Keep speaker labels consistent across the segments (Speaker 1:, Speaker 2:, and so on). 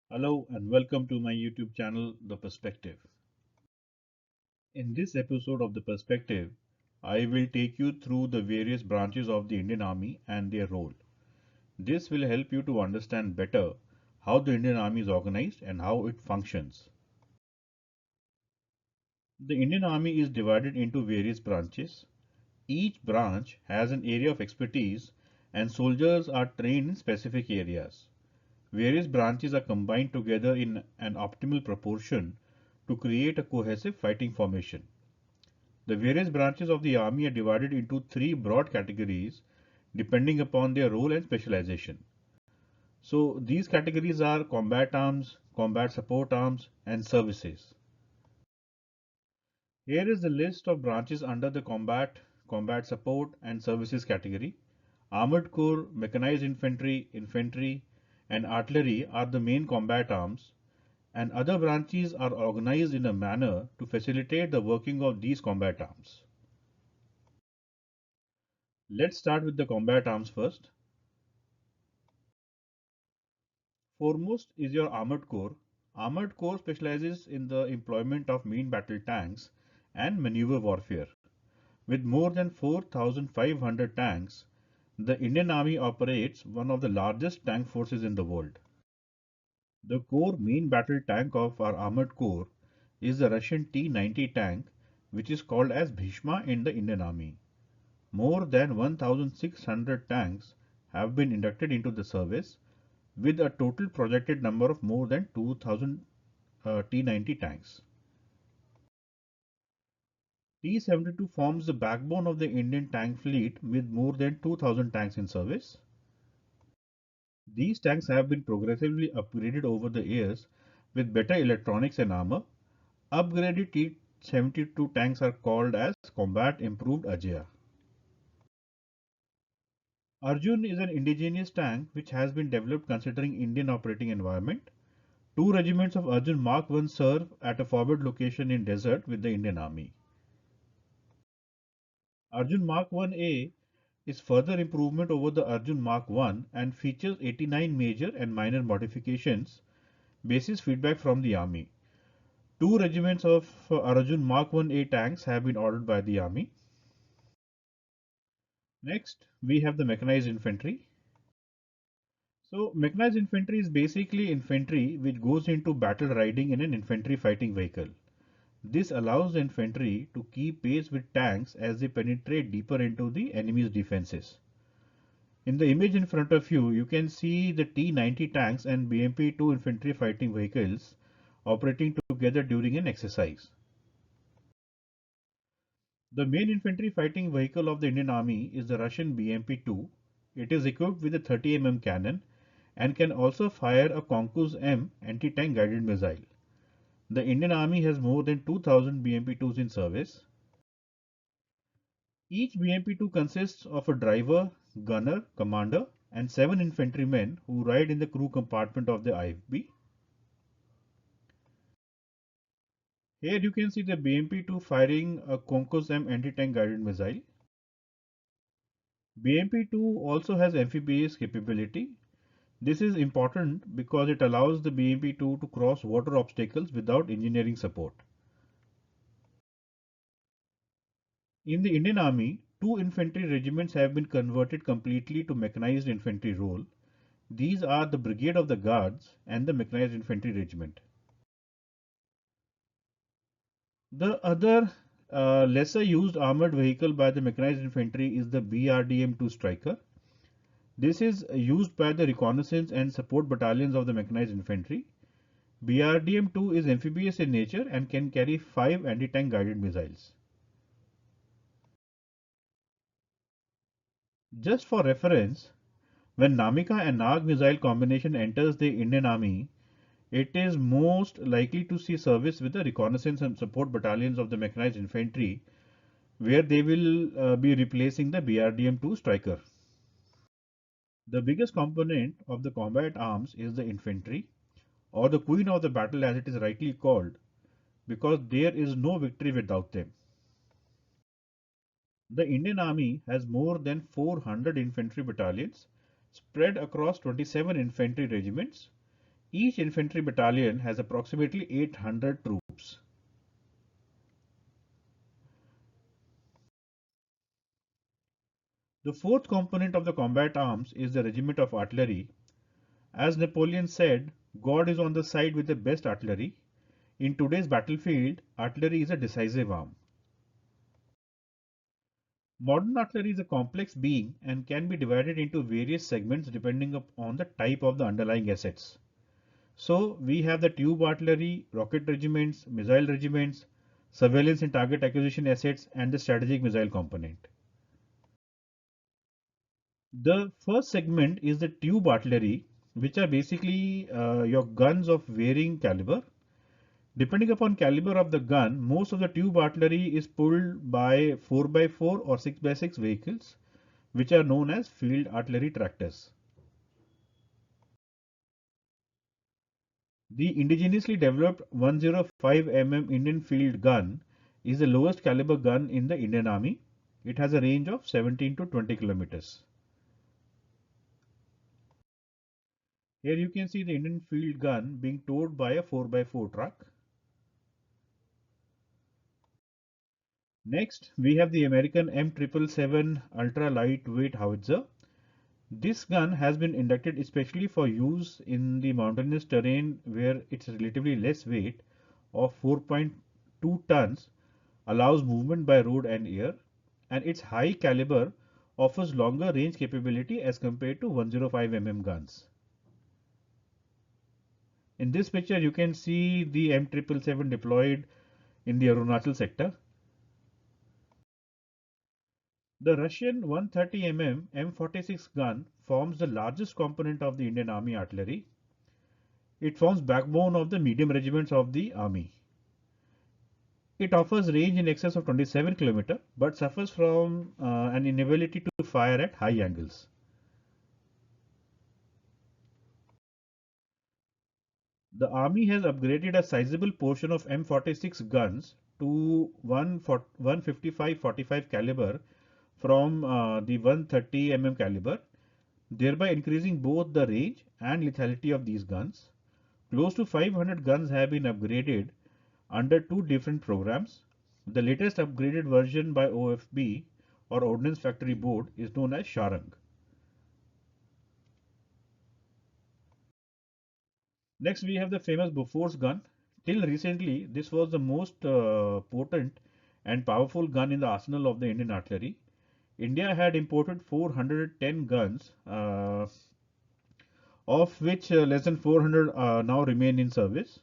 Speaker 1: Hello and welcome to my YouTube channel, The Perspective. In this episode of The Perspective, I will take you through the various branches of the Indian Army and their role. This will help you to understand better how the Indian Army is organized and how it functions. The Indian Army is divided into various branches. Each branch has an area of expertise and soldiers are trained in specific areas. Various branches are combined together in an optimal proportion to create a cohesive fighting formation. The various branches of the army are divided into three broad categories depending upon their role and specialization. So these categories are combat arms, combat support arms, and services. Here is the list of branches under the combat, combat support, and services category. Armored Corps, Mechanized Infantry, Infantry, and Artillery are the main combat arms, and other branches are organized in a manner to facilitate the working of these combat arms. Let's start with the combat arms first. Foremost is your Armored Corps. Armored Corps specializes in the employment of main battle tanks and maneuver warfare. With more than 4,500 tanks, the Indian Army operates one of the largest tank forces in the world. The core main battle tank of our Armored Corps is the Russian T-90 tank, which is called as Bhishma in the Indian Army. More than 1,600 tanks have been inducted into the service, with a total projected number of more than 2,000 T-90 tanks. T-72 forms the backbone of the Indian tank fleet with more than 2,000 tanks in service. These tanks have been progressively upgraded over the years with better electronics and armor. Upgraded T-72 tanks are called as Combat Improved Ajaya. Arjun is an indigenous tank which has been developed considering Indian operating environment. Two regiments of Arjun Mark 1 serve at a forward location in desert with the Indian Army. Arjun Mark 1A is further improvement over the Arjun Mark 1 and features 89 major and minor modifications basis feedback from the Army. Two regiments of Arjun Mark 1A tanks have been ordered by the Army. Next, we have the Mechanized Infantry. So, Mechanized Infantry is basically infantry which goes into battle riding in an infantry fighting vehicle. This allows the infantry to keep pace with tanks as they penetrate deeper into the enemy's defenses. In the image in front of you, you can see the T-90 tanks and BMP-2 infantry fighting vehicles operating together during an exercise. The main infantry fighting vehicle of the Indian Army is the Russian BMP-2. It is equipped with a 30 mm cannon and can also fire a Konkus M anti-tank guided missile. The Indian Army has more than 2,000 BMP-2s in service. Each BMP-2 consists of a driver, gunner, commander, and 7 infantrymen who ride in the crew compartment of the IFB. Here you can see the BMP-2 firing a Konkus M anti-tank guided missile. BMP-2 also has amphibious capability. This is important because it allows the BMP-2 to cross water obstacles without engineering support. In the Indian Army, two infantry regiments have been converted completely to mechanized infantry role. These are the Brigade of the Guards and the Mechanized Infantry Regiment. The other lesser used armored vehicle by the Mechanized Infantry is the BRDM-2 Striker. This is used by the reconnaissance and support battalions of the Mechanized Infantry. BRDM-2 is amphibious in nature and can carry 5 anti-tank guided missiles. Just for reference, when Namika and Nag missile combination enters the Indian Army, it is most likely to see service with the reconnaissance and support battalions of the Mechanized Infantry, where they will be replacing the BRDM-2 Striker. The biggest component of the combat arms is the infantry, or the queen of the battle as it is rightly called, because there is no victory without them. The Indian Army has more than 400 infantry battalions spread across 27 infantry regiments. Each infantry battalion has approximately 800 troops. The fourth component of the combat arms is the Regiment of Artillery. As Napoleon said, God is on the side with the best artillery. In today's battlefield, artillery is a decisive arm. Modern artillery is a complex being and can be divided into various segments depending on the type of the underlying assets. So we have the tube artillery, rocket regiments, missile regiments, surveillance and target acquisition assets, and the strategic missile component. The first segment is the tube artillery, which are basically your guns of varying caliber. Depending upon caliber of the gun, most of the tube artillery is pulled by 4x4 or 6x6 vehicles, which are known as field artillery tractors. The indigenously developed 105 mm Indian field gun is the lowest caliber gun in the Indian Army. It has a range of 17 to 20 kilometers. Here you can see the Indian field gun being towed by a 4x4 truck. Next, we have the American M777 ultra lightweight howitzer. This gun has been inducted especially for use in the mountainous terrain where its relatively less weight of 4.2 tons allows movement by road and air, and its high caliber offers longer range capability as compared to 105 mm guns. In this picture, you can see the M777 deployed in the Arunachal sector. The Russian 130 mm M46 gun forms the largest component of the Indian Army artillery. It forms backbone of the medium regiments of the army. It offers range in excess of 27 km but suffers from an inability to fire at high angles. The army has upgraded a sizable portion of M46 guns to 155-45 caliber from the 130 mm caliber, thereby increasing both the range and lethality of these guns. Close to 500 guns have been upgraded under two different programs. The latest upgraded version by OFB or Ordnance Factory Board is known as Sharang. Next we have the famous Bofors gun. Till recently this was the most potent and powerful gun in the arsenal of the Indian artillery. India had imported 410 guns, of which less than 400 now remain in service.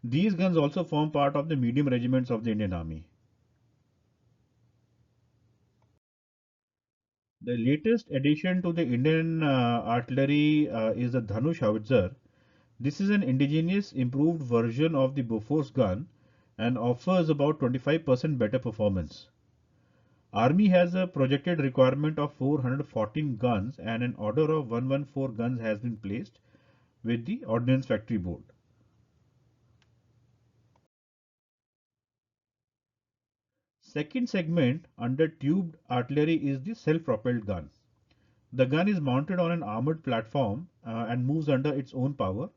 Speaker 1: These guns also form part of the medium regiments of the Indian Army. The latest addition to the Indian artillery is the Dhanush howitzer. This is an indigenous improved version of the Bofors gun and offers about 25% better performance. Army has a projected requirement of 414 guns and an order of 114 guns has been placed with the Ordnance Factory Board. Second segment under tubed artillery is the self-propelled gun. The gun is mounted on an armored platform and moves under its own power.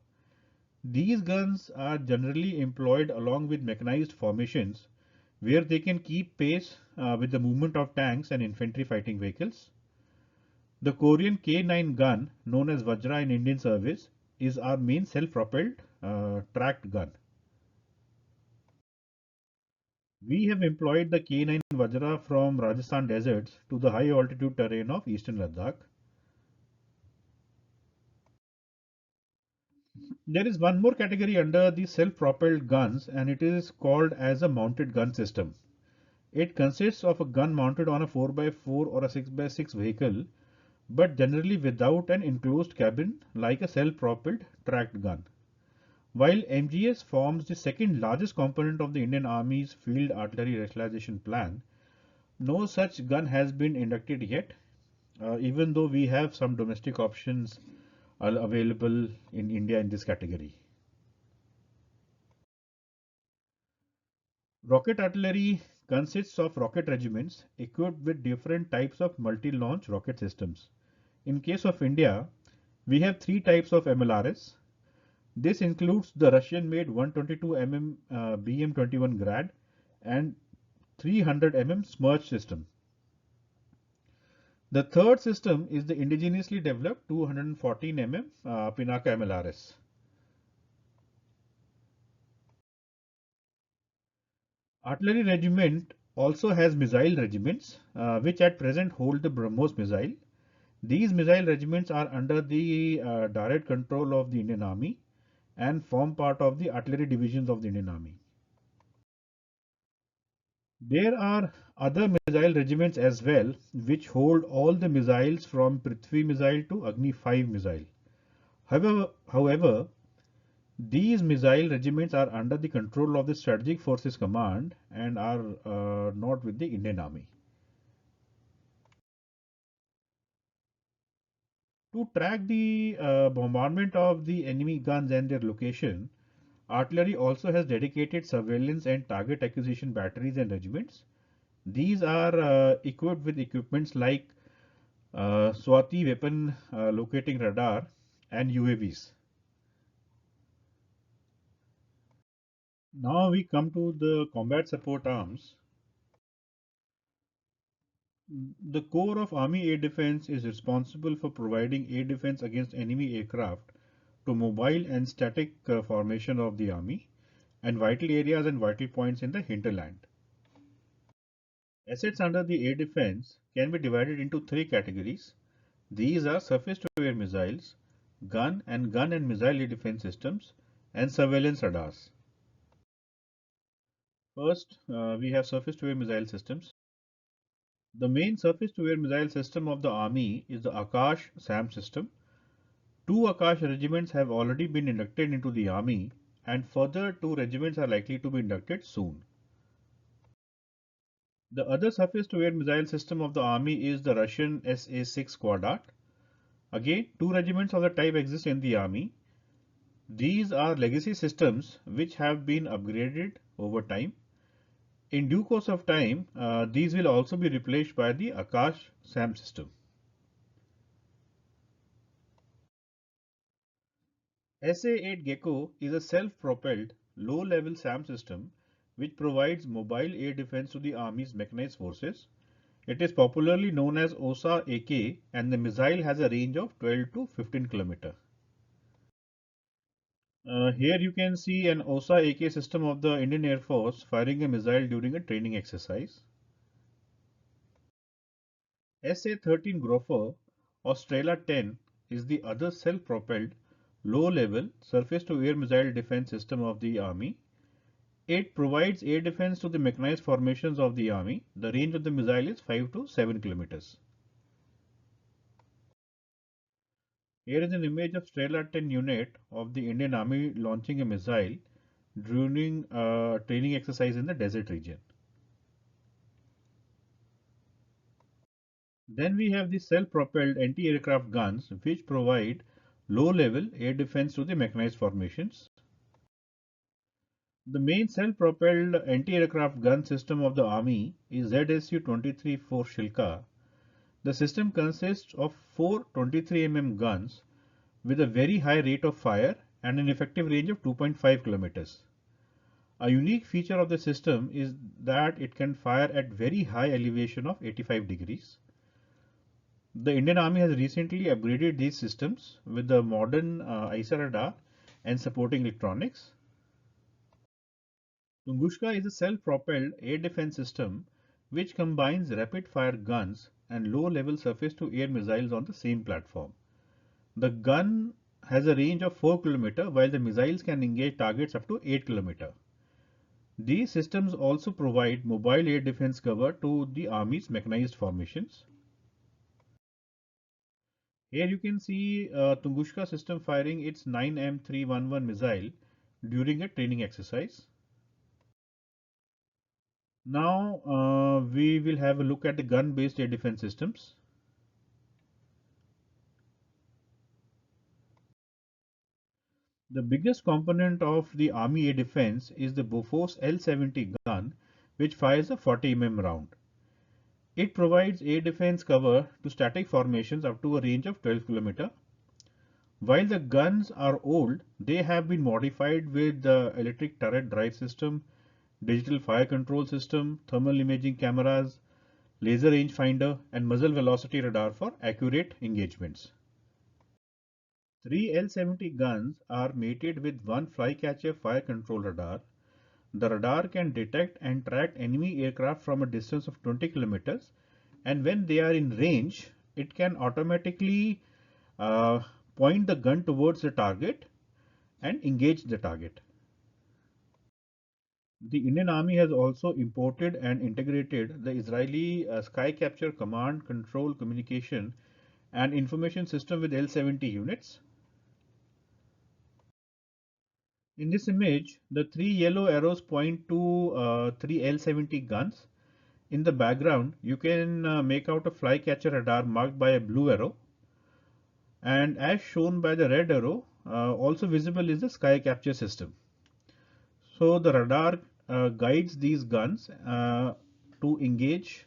Speaker 1: These guns are generally employed along with mechanized formations where they can keep pace with the movement of tanks and infantry fighting vehicles. The Korean K9 gun, known as Vajra in Indian service, is our main self-propelled tracked gun. We have employed the K9 Vajra from Rajasthan deserts to the high altitude terrain of eastern Ladakh. There is one more category under the self-propelled guns and it is called as a mounted gun system. It consists of a gun mounted on a 4x4 or a 6x6 vehicle, but generally without an enclosed cabin like a self-propelled tracked gun. While MGS forms the second largest component of the Indian Army's field artillery rationalization plan, no such gun has been inducted yet, even though we have some domestic options available in India in this category. Rocket artillery consists of rocket regiments equipped with different types of multi-launch rocket systems. In case of India, we have three types of MLRS. This includes the Russian-made 122 mm BM-21 Grad and 300 mm Smerch system. The third system is the indigenously developed 214 mm Pinaka MLRS. Artillery regiment also has missile regiments, which at present hold the BrahMos missile. These missile regiments are under the direct control of the Indian Army and form part of the artillery divisions of the Indian Army. There are other missile regiments as well, which hold all the missiles from Prithvi missile to Agni 5 missile. However, these missile regiments are under the control of the Strategic Forces Command and are not with the Indian Army. To track the bombardment of the enemy guns and their location, artillery also has dedicated surveillance and target acquisition batteries and regiments. These are equipped with equipments like Swati weapon locating radar and UAVs. Now we come to the combat support arms. The core of Army Air Defense is responsible for providing air defense against enemy aircraft to mobile and static formation of the army and vital areas and vital points in the hinterland. Assets under the air defense can be divided into three categories. These are surface-to-air missiles, gun and missile air defense systems, and surveillance radars. First, we have surface-to-air missile systems. The main surface-to-air missile system of the Army is the Akash SAM system. Two Akash regiments have already been inducted into the Army, and further two regiments are likely to be inducted soon. The other surface-to-air missile system of the Army is the Russian SA-6 Quadrat. Again, two regiments of the type exist in the Army. These are legacy systems which have been upgraded over time. In due course of time, these will also be replaced by the Akash SAM system. SA-8 Gecko is a self-propelled, low-level SAM system which provides mobile air defense to the Army's mechanized forces. It is popularly known as OSA AK and the missile has a range of 12 to 15 km. Here you can see an OSA AK system of the Indian Air Force firing a missile during a training exercise. SA-13 Grofer or Strela-10 is the other self-propelled, low-level surface-to-air missile defense system of the Army. It provides air defense to the mechanized formations of the Army. The range of the missile is 5 to 7 kilometers. Here is an image of Strela-10 unit of the Indian Army launching a missile during a training exercise in the desert region. Then we have the self-propelled anti-aircraft guns which provide low-level air defense to the mechanized formations. The main self-propelled anti-aircraft gun system of the Army is ZSU-23-4 Shilka. The system consists of four 23 mm guns with a very high rate of fire and an effective range of 2.5 kilometers. A unique feature of the system is that it can fire at very high elevation of 85 degrees. The Indian Army has recently upgraded these systems with the modern ISA radar and supporting electronics. Tunguska is a self-propelled air defense system which combines rapid-fire guns and low-level surface-to-air missiles on the same platform. The gun has a range of 4 km while the missiles can engage targets up to 8 km. These systems also provide mobile air defense cover to the Army's mechanized formations. Here you can see Tunguska system firing its 9M311 missile during a training exercise. Now we will have a look at the gun-based air defense systems. The biggest component of the Army air defense is the Bofors L-70 gun, which fires a 40 mm round. It provides air defense cover to static formations up to a range of 12 km. While the guns are old, they have been modified with the electric turret drive system, digital fire control system, thermal imaging cameras, laser rangefinder, and muzzle velocity radar for accurate engagements. Three L-70 guns are mated with one flycatcher fire control radar. The radar can detect and track enemy aircraft from a distance of 20 kilometers, and when they are in range, it can automatically uh, point the gun towards the target and engage the target. The Indian Army has also imported and integrated the Israeli Sky Capture Command, Control, Communication and Information System with L-70 units. In this image, the three yellow arrows point to three L-70 guns. In the background, you can make out a flycatcher radar marked by a blue arrow, and as shown by the red arrow, also visible is the sky capture system. So the radar guides these guns to engage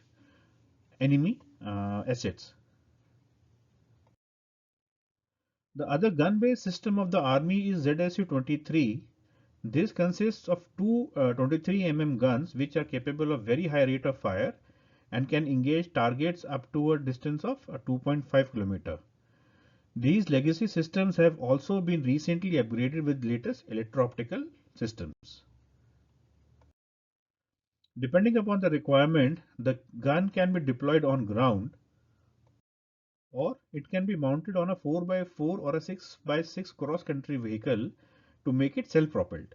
Speaker 1: enemy assets. The other gun-based system of the army is ZSU-23. This consists of two 23 mm guns which are capable of very high rate of fire and can engage targets up to a distance of 2.5 km. These legacy systems have also been recently upgraded with latest electro-optical systems. Depending upon the requirement, the gun can be deployed on ground or it can be mounted on a 4x4 or a 6x6 cross-country vehicle to make it self-propelled.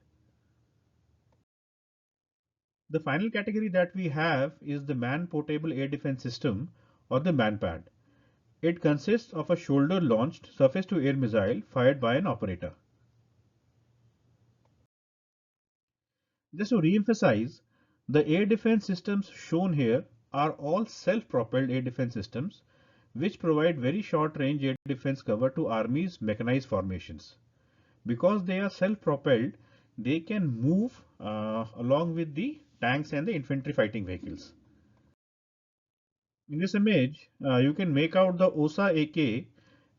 Speaker 1: The final category that we have is the man-portable air defense system or the MANPAD. It consists of a shoulder-launched surface-to-air missile fired by an operator. Just to re-emphasize, the air defense systems shown here are all self-propelled air defense systems which provide very short-range air defense cover to armies' mechanized formations. Because they are self-propelled, they can move along with the tanks and the infantry fighting vehicles. In this image, you can make out the OSA AK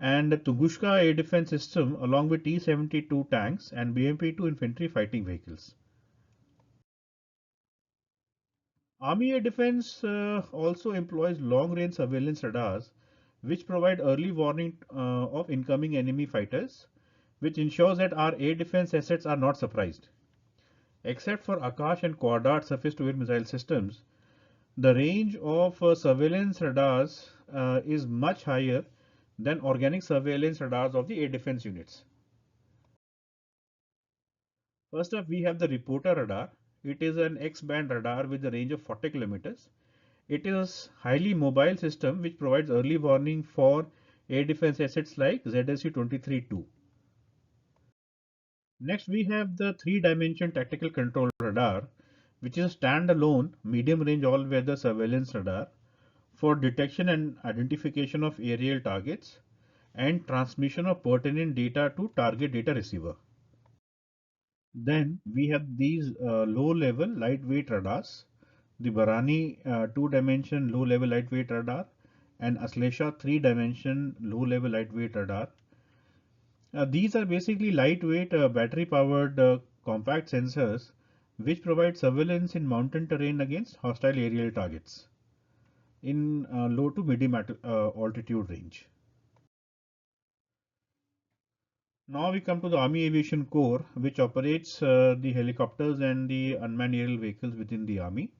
Speaker 1: and Tunguska air defense system along with T-72 tanks and BMP-2 infantry fighting vehicles. Army air defense also employs long-range surveillance radars which provide early warning of incoming enemy fighters, which ensures that our air defense assets are not surprised. Except for Akash and Quadart surface-to-air missile systems, the range of surveillance radars is much higher than organic surveillance radars of the air defense units. First up, we have the reporter radar. It is an X-band radar with a range of 40 kilometers. It is a highly mobile system which provides early warning for air defense assets like ZSU-23-2. Next, we have the three-dimension tactical control radar, which is a standalone medium-range all-weather surveillance radar for detection and identification of aerial targets and transmission of pertinent data to target data receiver. Then we have these low-level lightweight radars, the Barani two-dimension low-level lightweight radar and Aslesha three-dimension low-level lightweight radar. These are basically lightweight battery-powered compact sensors which provide surveillance in mountain terrain against hostile aerial targets in low to medium altitude range. Now we come to the Army Aviation Corps, which operates the helicopters and the unmanned aerial vehicles within the Army.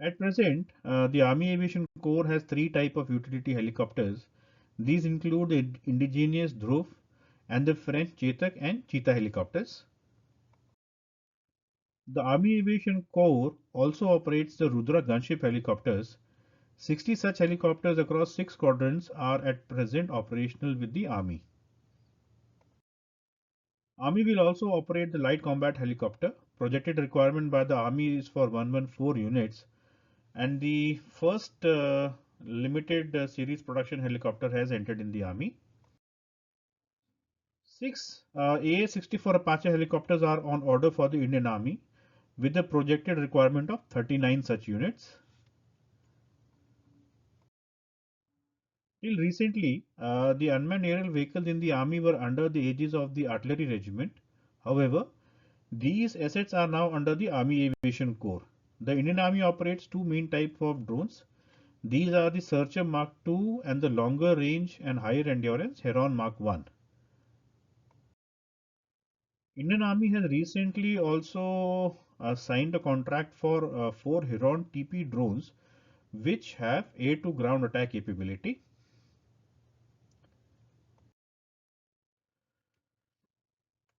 Speaker 1: At present, the Army Aviation Corps has three types of utility helicopters. These include the indigenous Dhruv and the French Chetak and Cheetah helicopters. The Army Aviation Corps also operates the Rudra gunship helicopters. 60 such helicopters across 6 squadrons are at present operational with the Army. Army will also operate the light combat helicopter. Projected requirement by the Army is for 114 units, and the first limited series production helicopter has entered in the Army. 6 AA-64 Apache helicopters are on order for the Indian Army with a projected requirement of 39 such units. Till recently, the unmanned aerial vehicles in the army were under the aegis of the artillery regiment. However, these assets are now under the Army Aviation Corps. The Indian Army operates two main types of drones. These are the Searcher Mark II and the longer range and higher endurance Heron Mark I. Indian Army has recently also signed a contract for four Heron TP drones which have air to ground attack capability.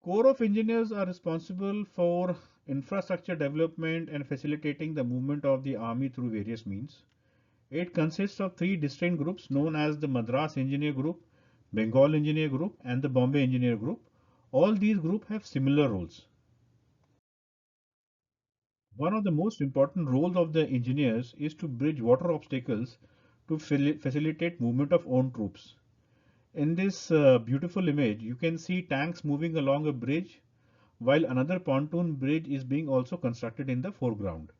Speaker 1: Corps of Engineers are responsible for infrastructure development and facilitating the movement of the army through various means. It consists of three distinct groups known as the Madras Engineer Group, Bengal Engineer Group and the Bombay Engineer Group. All these groups have similar roles. One of the most important roles of the engineers is to bridge water obstacles to facilitate movement of own troops. In this beautiful image, you can see tanks moving along a bridge while another pontoon bridge is being also constructed in the foreground.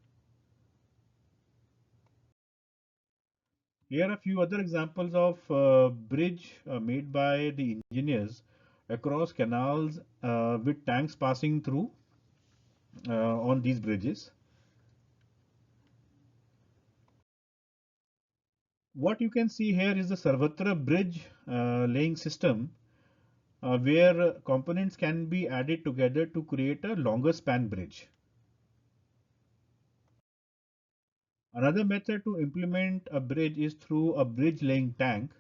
Speaker 1: Here are a few other examples of bridge made by the engineers across canals with tanks passing through on these bridges. What you can see here is the Sarvatra bridge laying system where components can be added together to create a longer span bridge. Another method to implement a bridge is through a bridge laying tank.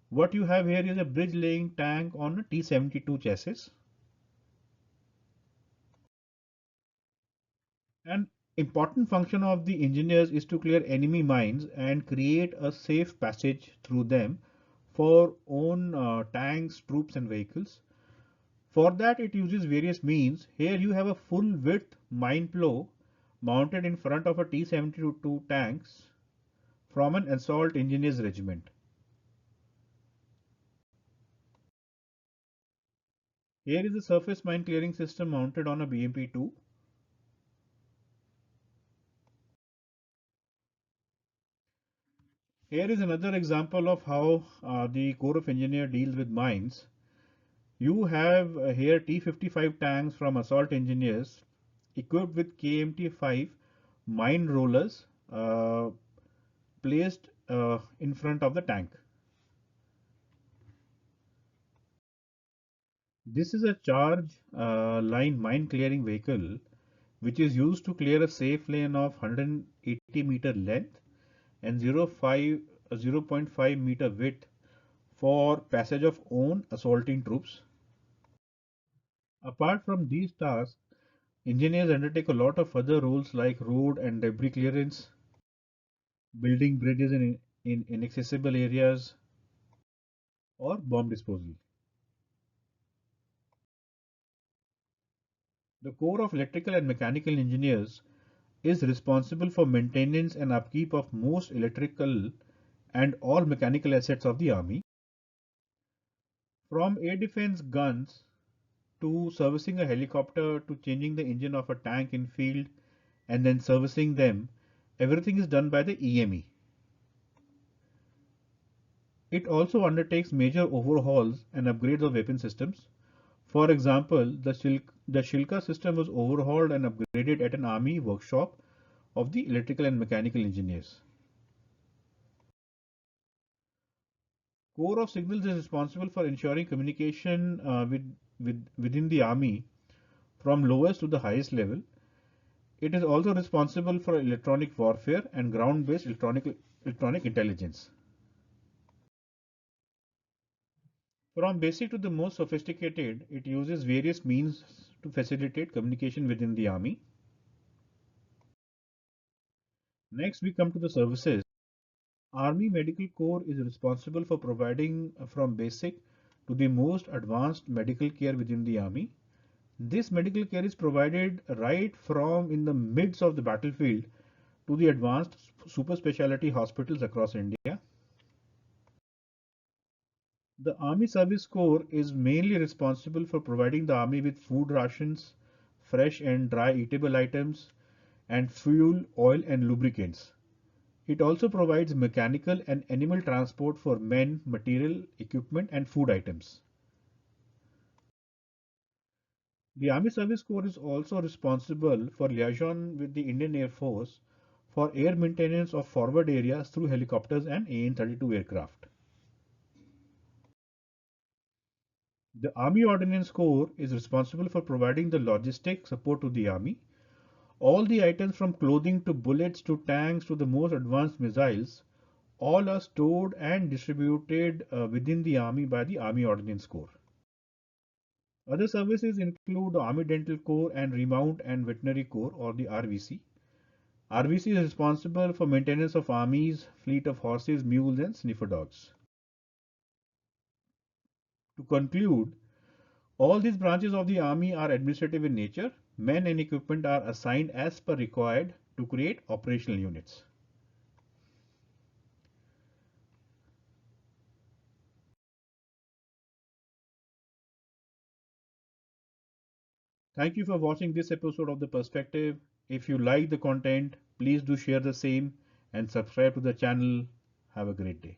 Speaker 1: What you have here is a bridge laying tank on a T-72 chassis. An important function of the engineers is to clear enemy mines and create a safe passage through them for own tanks, troops and vehicles. For that it uses various means. Here you have a full width mine plow mounted in front of a T-72 tanks from an assault engineers regiment. Here is the surface mine clearing system mounted on a BMP-2. Here is another example of how the Corps of Engineer deals with mines. You have here T-55 tanks from assault engineers equipped with KMT-5 mine rollers placed in front of the tank. This is a charge line mine clearing vehicle which is used to clear a safe lane of 180-meter length and 0.5 meter width for passage of own assaulting troops. Apart from these tasks, engineers undertake a lot of other roles like road and debris clearance, building bridges in inaccessible areas, or bomb disposal. The Corps of Electrical and Mechanical Engineers is responsible for maintenance and upkeep of most electrical and all mechanical assets of the army. From air defense guns to servicing a helicopter to changing the engine of a tank in field and then servicing them, everything is done by the EME. It also undertakes major overhauls and upgrades of weapon systems. For example, the Shilka system was overhauled and upgraded at an army workshop of the electrical and mechanical engineers. Corps of Signals is responsible for ensuring communication within the army from lowest to the highest level. It is also responsible for electronic warfare and ground-based electronic intelligence. From basic to the most sophisticated, it uses various means to facilitate communication within the army. Next, we come to the services. Army Medical Corps is responsible for providing from basic to the most advanced medical care within the army. This medical care is provided right from in the midst of the battlefield to the advanced super specialty hospitals across India. The Army Service Corps is mainly responsible for providing the army with food rations, fresh and dry eatable items, and fuel, oil, and lubricants. It also provides mechanical and animal transport for men, material, equipment, and food items. The Army Service Corps is also responsible for liaison with the Indian Air Force for air maintenance of forward areas through helicopters and AN-32 aircraft. The Army Ordnance Corps is responsible for providing the logistic support to the Army. All the items from clothing to bullets to tanks to the most advanced missiles, all are stored and distributed within the Army by the Army Ordnance Corps. Other services include the Army Dental Corps and Remount and Veterinary Corps, or the RVC. RVC is responsible for maintenance of armies, fleet of horses, mules, and sniffer dogs. To conclude, all these branches of the army are administrative in nature. Men and equipment are assigned as per required to create operational units. Thank you for watching this episode of The Perspective. If you like the content, please do share the same and subscribe to the channel. Have a great day.